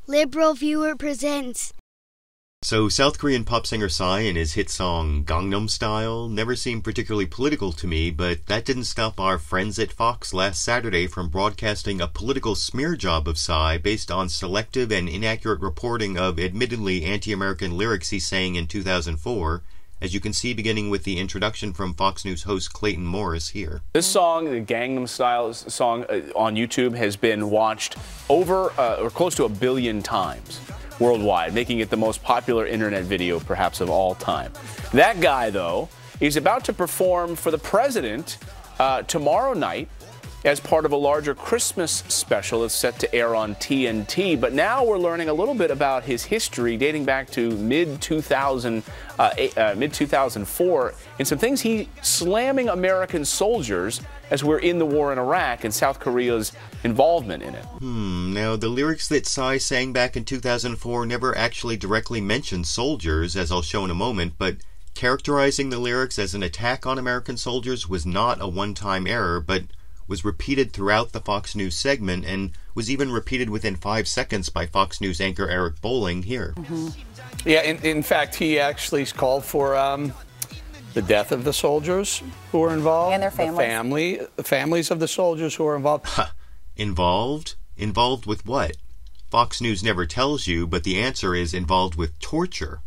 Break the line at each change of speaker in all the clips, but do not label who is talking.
LiberalViewer presents.
So South Korean pop singer Psy and his hit song Gangnam Style never seemed particularly political to me, but that didn't stop our friends at Fox last Saturday from broadcasting a political smear job of Psy based on selective and inaccurate reporting of admittedly anti-American lyrics he sang in 2004, as you can see beginning with the introduction from Fox News host Clayton Morris here.
This song, the Gangnam Style song on YouTube, has been watched over or close to 1 billion times worldwide, making it the most popular internet video perhaps of all time. That guy, though, is about to perform for the president tomorrow night as part of a larger Christmas special that's set to air on TNT. But now we're learning a little bit about his history dating back to mid-2004 and some things he slamming American soldiers as we're in the war in Iraq and South Korea's involvement in it.
Now the lyrics that Psy sang back in 2004 never actually directly mentioned soldiers, as I'll show in a moment, but characterizing the lyrics as an attack on American soldiers was not a one-time error, but was repeated throughout the Fox News segment and was even repeated within 5 seconds by Fox News anchor Eric Bolling here.
Yeah, in fact, he actually called for the death of the soldiers who were involved.
And their families.
The families of the soldiers who were involved.
Involved? Involved with what? Fox News never tells you, but the answer is involved with torture.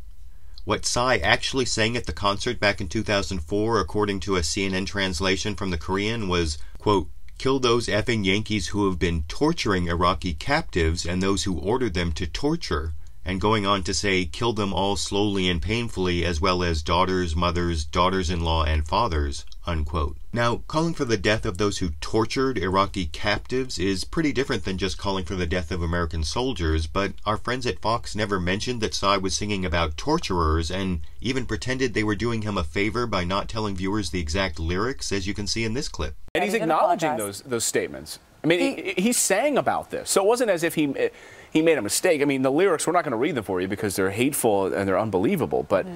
What Psy actually sang at the concert back in 2004, according to a CNN translation from the Korean, was, quote, "Kill those effing Yankees who have been torturing Iraqi captives and those who ordered them to torture," and going on to say, "Kill them all slowly and painfully, as well as daughters, mothers, daughters-in-law, and fathers," unquote. Now, calling for the death of those who tortured Iraqi captives is pretty different than just calling for the death of American soldiers, but our friends at Fox never mentioned that Psy was singing about torturers and even pretended they were doing him a favor by not telling viewers the exact lyrics, as you can see in this clip.
And he's acknowledging those statements. I mean, he sang about this, so it wasn't as if he made a mistake. I mean, the lyrics, we're not going to read them for you because they're hateful and they're unbelievable, but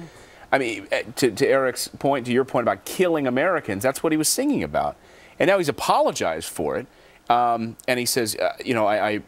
I mean, to Eric's point, to your point about killing Americans, that's what he was singing about. And now he's apologized for it. And he says, you know, I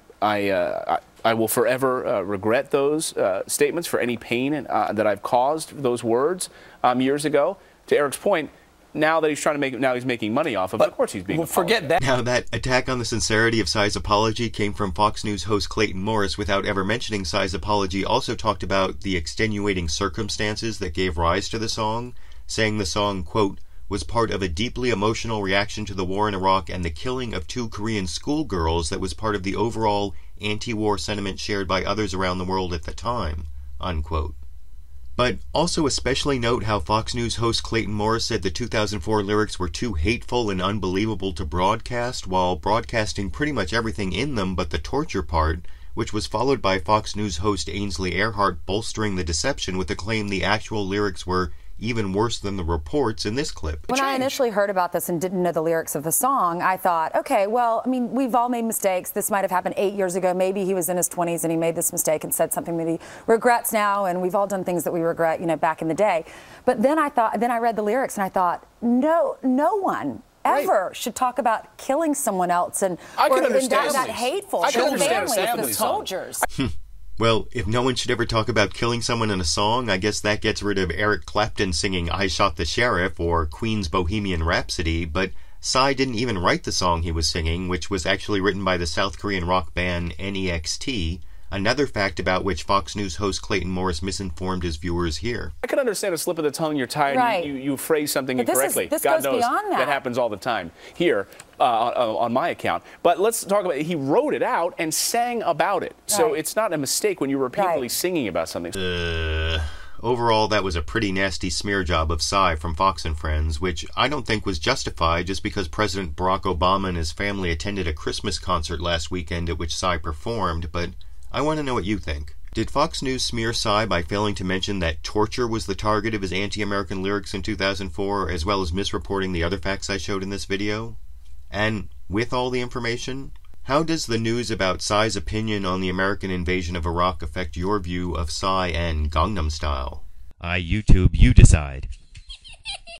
will forever regret those statements for any pain that I've caused those words years ago. To Eric's point, now that he's trying to make, now he's making money off of it. Of course he's being apologized.
Forget that.
Now that attack on the sincerity of Psy's apology came from Fox News host Clayton Morris without ever mentioning Psy's apology. Also talked about the extenuating circumstances that gave rise to the song, saying the song, quote, was part of a deeply emotional reaction to the war in Iraq and the killing of 2 Korean schoolgirls that was part of the overall anti-war sentiment shared by others around the world at the time, unquote. But also especially note how Fox News host Clayton Morris said the 2004 lyrics were too hateful and unbelievable to broadcast, while broadcasting pretty much everything in them but the torture part, which was followed by Fox News host Ainsley Earhardt bolstering the deception with the claim the actual lyrics were even worse than the reports in this clip.
When I initially heard about this and didn't know the lyrics of the song, I thought, okay, well, I mean, we've all made mistakes. This might have happened 8 years ago. Maybe he was in his 20s and he made this mistake and said something that he regrets now, and we've all done things that we regret, you know, back in the day. But then I read the lyrics and I thought, no one ever should talk about killing someone else and that hateful.
I can understand
the soldiers.
Well, if no one should ever talk about killing someone in a song, I guess that gets rid of Eric Clapton singing I Shot the Sheriff or Queen's Bohemian Rhapsody, but Psy didn't even write the song he was singing, which was actually written by the South Korean rock band n.e.x.t, another fact about which Fox News host Clayton Morris misinformed his viewers here.
I can understand a slip of the tongue, you're tired, you phrase something incorrectly.
This
God
goes
knows
beyond that.
That happens all the time here on my account. But let's talk about it. He wrote it out and sang about it. So it's not a mistake when you're repeatedly singing about something.
Overall, that was a pretty nasty smear job of Psy from Fox and Friends, which I don't think was justified just because President Barack Obama and his family attended a Christmas concert last weekend at which Psy performed, but I want to know what you think. Did Fox News smear Psy by failing to mention that torture was the target of his anti-American lyrics in 2004, as well as misreporting the other facts I showed in this video? And with all the information, how does the news about Psy's opinion on the American invasion of Iraq affect your view of Psy and Gangnam Style?
I YouTube, you decide.